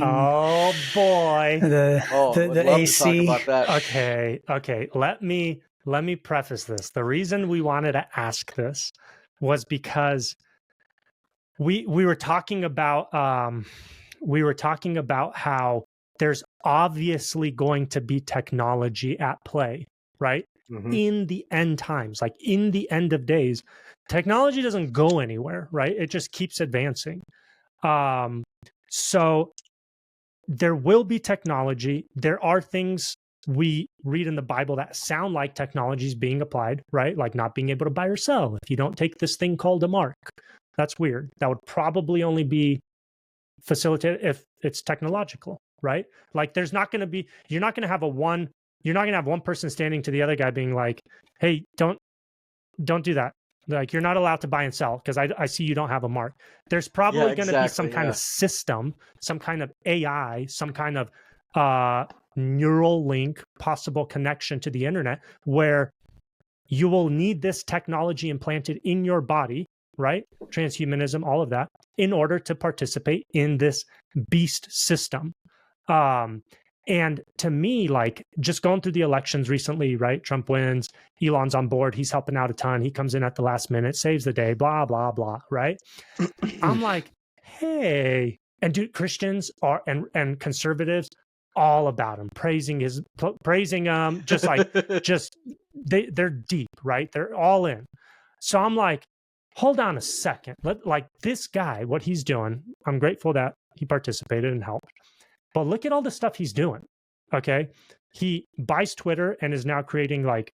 Oh boy. the would love AC. to talk about that. Okay. Let me preface this. The reason we wanted to ask this was because we were talking about how there's obviously going to be technology at play, right? Mhm. In the end times, like in the end of days, technology doesn't go anywhere, right? It just keeps advancing. So there will be technology. There are things we read in the Bible that sound like technologies being applied, right? Like not being able to buy or sell if you don't take this thing called a mark. That's weird. That would probably only be facilitated if it's technological, right? Like you're not going to have one person standing to the other guy being like, hey, don't do that. Like you're not allowed to buy and sell because I see you don't have a mark. There's probably going to be some kind of system, some kind of AI, some kind of neural link, possible connection to the internet where you will need this technology implanted in your body, right? Transhumanism, all of that, in order to participate in this beast system. And to me, like just going through the elections recently, right? Trump wins, Elon's on board, he's helping out a ton. He comes in at the last minute, saves the day, blah, blah, blah, right? I'm like, hey, and dude, Christians are and conservatives all about him, praising him, just like they're deep, right? They're all in. So I'm like, hold on a second. Like this guy, what he's doing, I'm grateful that he participated and helped. But look at all the stuff he's doing. Okay, he buys Twitter and is now creating like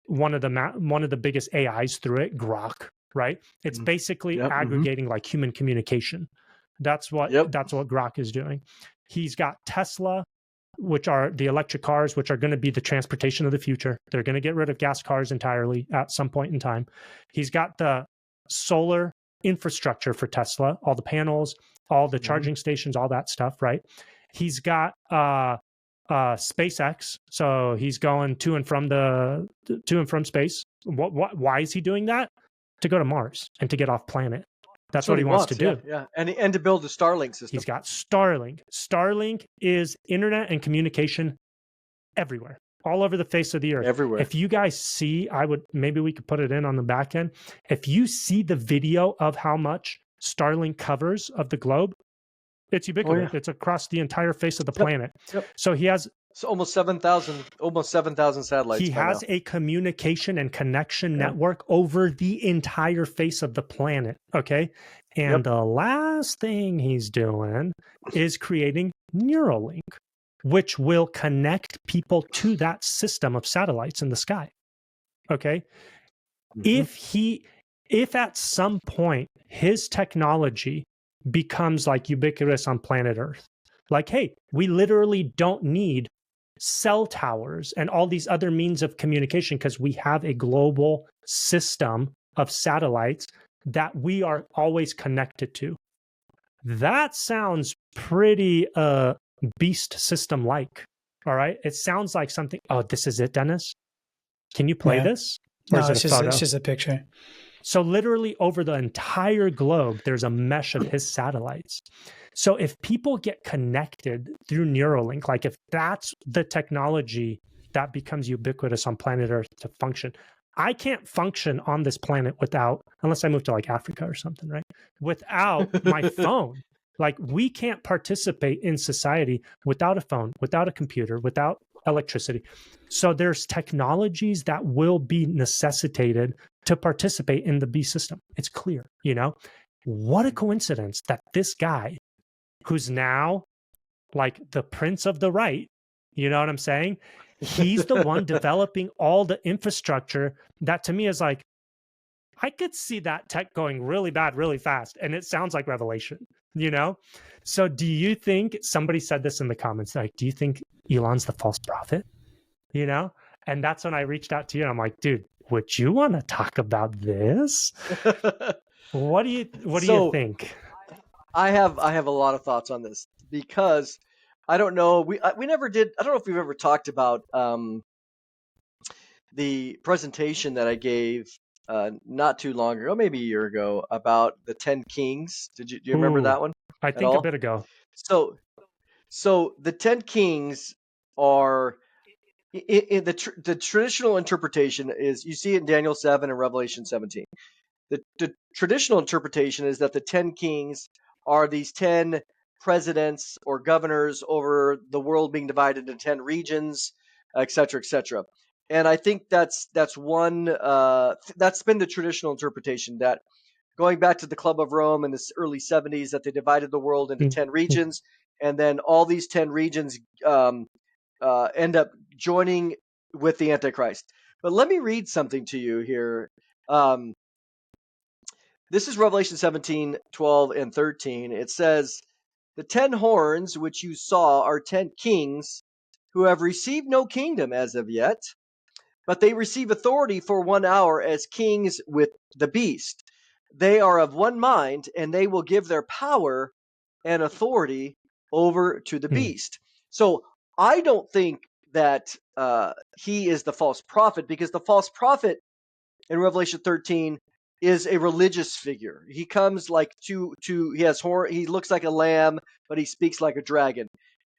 one of the biggest AIs through it, Grok. Right? It's basically aggregating like human communication. That's what Grok is doing. He's got Tesla, which are the electric cars, which are going to be the transportation of the future. They're going to get rid of gas cars entirely at some point in time. He's got the solar infrastructure for Tesla, all the panels, all the charging stations, all that stuff, right? He's got SpaceX, so he's going to and from space. Why is he doing that? To go to Mars and to get off planet. That's what he wants to do. Yeah. And to build a Starlink system. He's got Starlink. Starlink is internet and communication everywhere, all over the face of the earth. Everywhere. If you guys see, maybe we could put it in on the back end. If you see the video of how much Starlink covers of the globe, it's ubiquitous. It's across the entire face of the planet. So he has almost 7,000 satellites. He has a communication and connection network over the entire face of the planet. Okay. And the last thing he's doing is creating Neuralink, which will connect people to that system of satellites in the sky. Okay. If at some point his technology becomes like ubiquitous on planet Earth, like, hey, we literally don't need cell towers and all these other means of communication because we have a global system of satellites that we are always connected to. That sounds pretty beast system like. All right. It sounds like something. Oh, this is it, Dennis? Can you play this? Or no, it's just a picture. So literally over the entire globe, there's a mesh of his satellites. So if people get connected through Neuralink, like if that's the technology that becomes ubiquitous on planet Earth to function, I can't function on this planet unless I move to like Africa or something, right? Without my phone. Like we can't participate in society without a phone, without a computer, without electricity. So there's technologies that will be necessitated to participate in the beast system. It's clear, What a coincidence that this guy, who's now like the prince of the right, you know what I'm saying? He's the one developing all the infrastructure that to me is like, I could see that tech going really bad, really fast. And it sounds like Revelation, So do you think, somebody said this in the comments, like, do you think Elon's the false prophet? And that's when I reached out to you. And I'm like, dude, would you want to talk about this? What do you think? I have a lot of thoughts on this because I don't know. We never did. I don't know if we've ever talked about the presentation that I gave not too long ago, maybe a year ago, about the 10 Kings. Do you remember that one? I think a bit ago. So the 10 kings are in the traditional interpretation is, you see it in Daniel 7 and Revelation 17. The traditional interpretation is that the 10 kings are these 10 presidents or governors over the world being divided into 10 regions, et cetera, et cetera. And I think that's one that's been the traditional interpretation, that going back to the Club of Rome in the early 70s, that they divided the world into 10 regions, and then all these 10 regions end up joining with the Antichrist. But let me read something to you here. This is Revelation 17, 12, and 13. It says, "The 10 horns which you saw are 10 kings who have received no kingdom as of yet, but they receive authority for 1 hour as kings with the beast. They are of one mind, and they will give their power and authority over to the beast." So I don't think that he is the false prophet, because the false prophet in Revelation 13 is a religious figure. He comes like he has horn, he looks like a lamb, but he speaks like a dragon.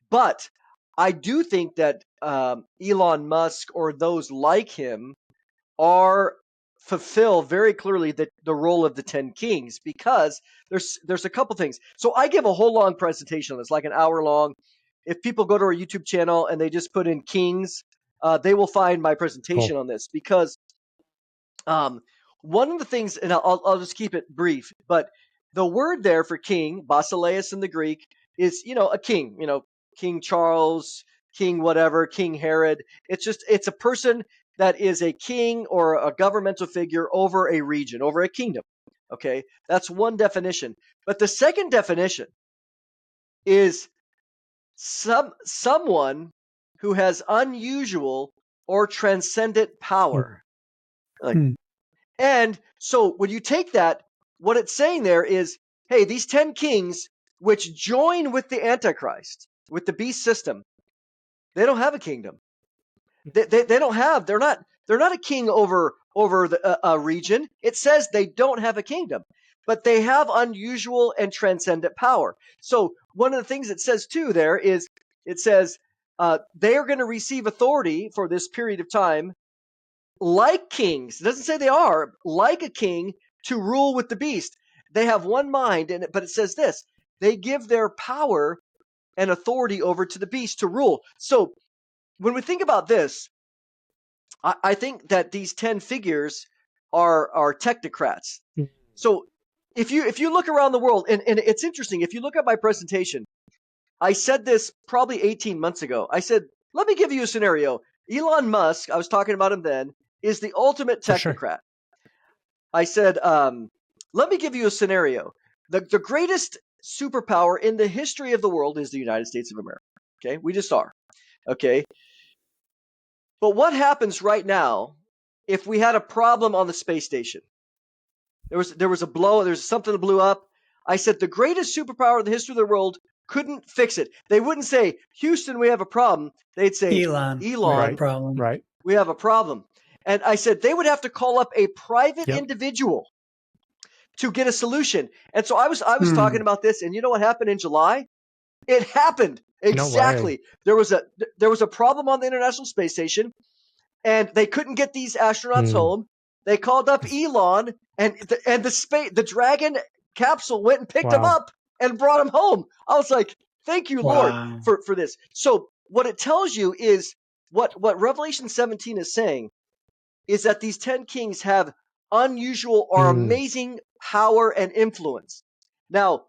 But I do think that Elon Musk or those like him fulfill very clearly the role of the 10 kings, because there's a couple things. So I give a whole long presentation on this, like an hour long. If people go to our YouTube channel and they just put in kings, they will find my presentation on this, because one of the things, and I'll just keep it brief, but the word there for king, basileus in the Greek, is, a king, King Charles, King whatever, King Herod. It's a person that is a king or a governmental figure over a region, over a kingdom. Okay, that's one definition. But the second definition is someone who has unusual or transcendent power. And so when you take that, what it's saying there is, hey, these 10 kings which join with the Antichrist, with the beast system, they don't have a kingdom. They don't have, they're not a king over a region. It says they don't have a kingdom, but they have unusual and transcendent power. So one of the things it says too there is, it says they are going to receive authority for this period of time like kings. It doesn't say they are, like a king, to rule with the beast. They have one mind, but it says this: they give their power and authority over to the beast to rule. So when we think about this, I think that these 10 figures are technocrats. So if you look around the world, and it's interesting, if you look at my presentation, I said this probably 18 months ago. I said, let me give you a scenario. Elon Musk, I was talking about him then, is the ultimate technocrat. Sure. I said, let me give you a scenario. The greatest superpower in the history of the world is the United States of America. Okay, we just are. Okay. But what happens right now if we had a problem on the space station? There was something that blew up. I said the greatest superpower in the history of the world couldn't fix it. They wouldn't say, Houston, we have a problem. They'd say, Elon, right. We have a problem. And I said they would have to call up a private individual to get a solution. And so I was talking about this, and you know what happened in July? It happened exactly. No way. There was a problem on the International Space Station, and they couldn't get these astronauts home. They called up Elon, and the Dragon capsule went and picked them up and brought them home. I was like, thank you, Lord, for this. So what it tells you is what Revelation 17 is saying is that these 10 kings have unusual or amazing power and influence. Now,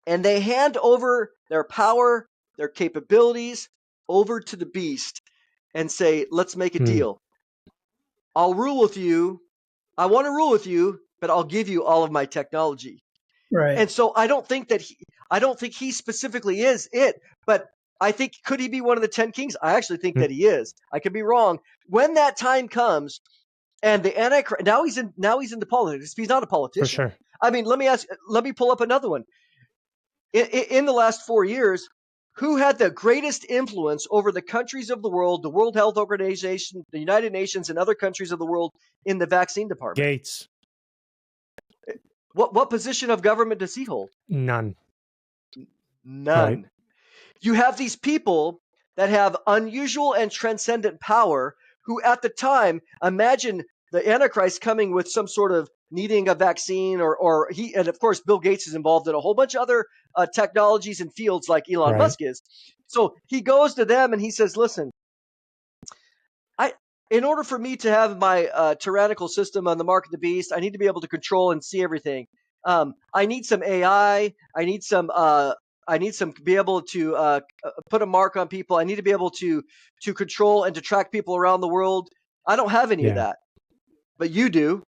and they hand over their power, their capabilities over to the beast and say, let's make a deal. I'll rule with you. I want to rule with you, but I'll give you all of my technology. Right. And so I don't think he specifically is it, but I think, could he be one of the 10 kings? I actually think that he is. I could be wrong. When that time comes, and the Antichrist, now he's into politics. He's not a politician. For sure. I mean, let me pull up another one. In the last 4 years, who had the greatest influence over the countries of the world, the World Health Organization, the United Nations, and other countries of the world in the vaccine department? Gates. What position of government does he hold? None. None. Right. you have these people that have unusual and transcendent power who at the time, imagine the Antichrist coming with some sort of needing a vaccine and of course, Bill Gates is involved in a whole bunch of other technologies and fields like Elon Musk is. So he goes to them and he says, listen, in order for me to have my tyrannical system on the mark of the beast, I need to be able to control and see everything. I need some AI. I need some to be able to put a mark on people. I need to be able to control and to track people around the world. I don't have any of that, but you do,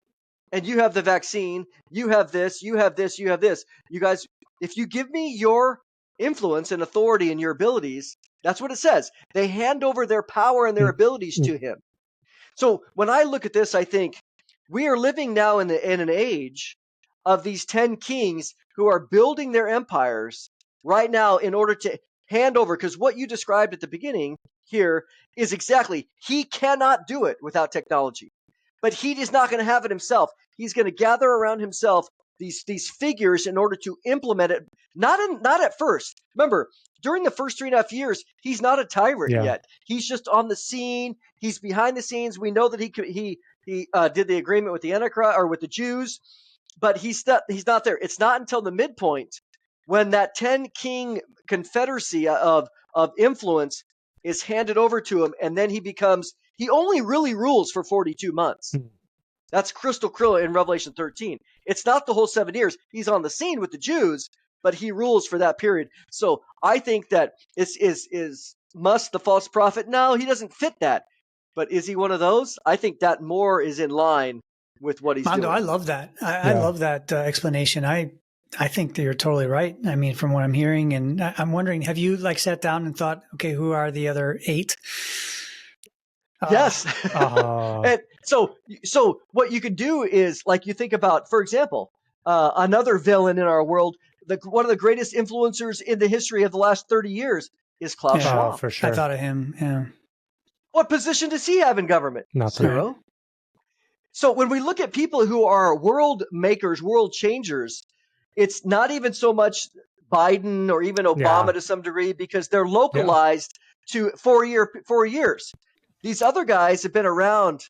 and you have the vaccine. You have this. You have this. You have this. You guys, if you give me your influence and authority and your abilities, that's what it says. They hand over their power and their abilities to him. So when I look at this, I think we are living now in an age of these 10 kings who are building their empires right now in order to hand over. Because what you described at the beginning here is exactly, he cannot do it without technology. But he is not going to have it himself. He's going to gather around himself these figures in order to implement it. Not at first. Remember, during the first 3.5 years, he's not a tyrant yet. He's just on the scene. He's behind the scenes. We know that he did the agreement with the Antichrist or with the Jews, but he's not there. It's not until the midpoint when that 10 king confederacy of influence is handed over to him, and then he only really rules for 42 months. That's crystal clear in Revelation 13. It's not the whole 7 years. He's on the scene with the Jews, but he rules for that period. So I think that is Musk the false prophet? No, he doesn't fit that. But is he one of those? I think that more is in line with what he's Mondo, doing. I love that. I love that explanation. I think that you're totally right. I mean, from what I'm hearing, and I'm wondering, have you sat down and thought, okay, who are the other 8? Yes. And so what you could do is, you think about, for example, another villain in our world, one of the greatest influencers in the history of the last 30 years is Klaus Schwab. Oh, for sure. I thought of him, yeah. What position does he have in government? Nothing. 0. So when we look at people who are world makers, world changers, it's not even so much Biden or even Obama to some degree, because they're localized to 4 years. These other guys have been around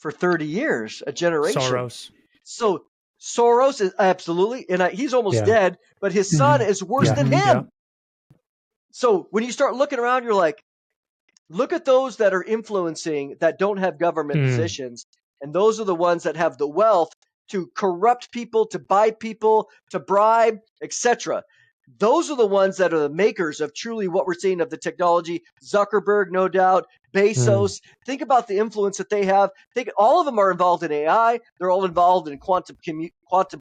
for 30 years, a generation. Soros. So Soros is absolutely, and he's almost dead, but his son is worse than him. Yeah. So when you start looking around, you're like, look at those that are influencing that don't have government positions. And those are the ones that have the wealth to corrupt people, to buy people, to bribe, etc. Those are the ones that are the makers of truly what we're seeing of the technology. Zuckerberg, no doubt. Bezos. Think about the influence that they have. All of them are involved in AI. They're all involved in quantum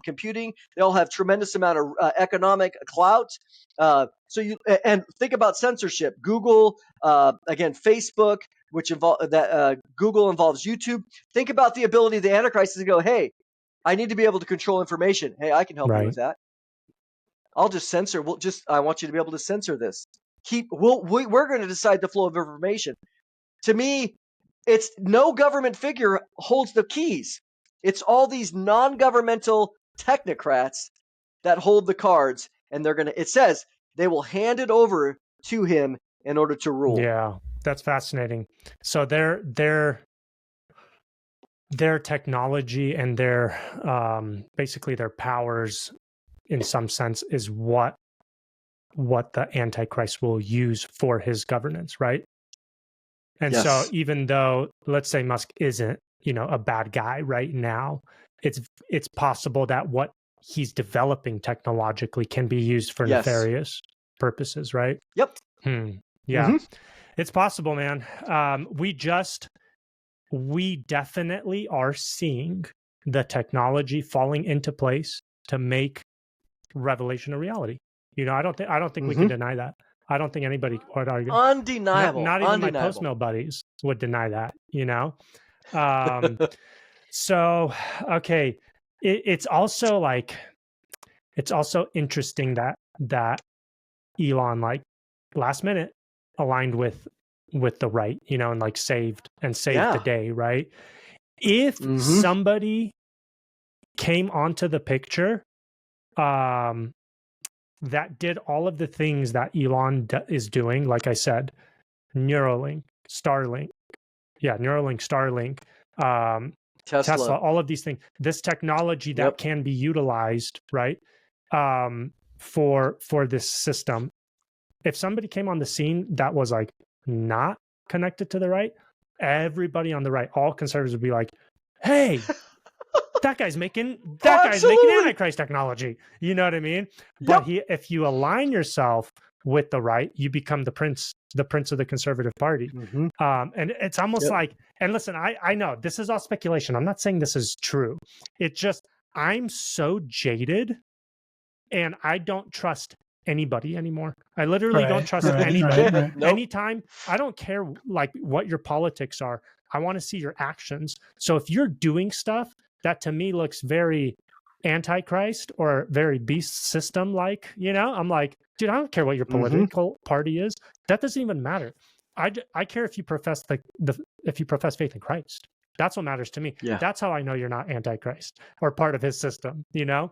computing. They all have tremendous amount of economic clout. And think about censorship. Google, again, Facebook, which Google involves YouTube. Think about the ability of the Antichrist to go, hey, I need to be able to control information. Hey, I can help you with that. I'll just censor. I want you to be able to censor this. We're going to decide the flow of information. To me, it's no government figure holds the keys. It's all these non-governmental technocrats that hold the cards, and it says they will hand it over to him in order to rule. Yeah, that's fascinating. So their technology and their basically their powers, in some sense, is what the Antichrist will use for his governance, right? And so even though, let's say Musk isn't, a bad guy right now, it's possible that what he's developing technologically can be used for nefarious purposes, right? Yep. Yeah. It's possible, man. We definitely are seeing the technology falling into place to make Revelation a reality. I don't think we can deny that. I don't think anybody would argue. Undeniable. Not even my post-mill buddies would deny that, So, okay. It's also interesting that Elon, last minute aligned with the right, and saved the day, right? If somebody came onto the picture, that did all of the things that Elon is doing, like I said, Neuralink, Starlink, Tesla, all of these things, this technology that can be utilized, right, for this system. If somebody came on the scene that was like not connected to the right, everybody on the right, all conservatives would be like, hey, that guy's making Antichrist technology. You know what I mean? But if you align yourself with the right, you become the prince of the conservative party. And it's almost like, and listen, I know this is all speculation. I'm not saying this is true. It's just, I'm so jaded and I don't trust anybody anymore. I literally don't trust anybody. Anytime, I don't care like what your politics are. I want to see your actions. So if you're doing stuff that to me looks very Antichrist or very beast system like, you know, I'm like, dude, I don't care what your political party is. That doesn't even matter. I care if you profess if you profess faith in Christ. That's what matters to me. That's how I know you're not Antichrist or part of his system, you know?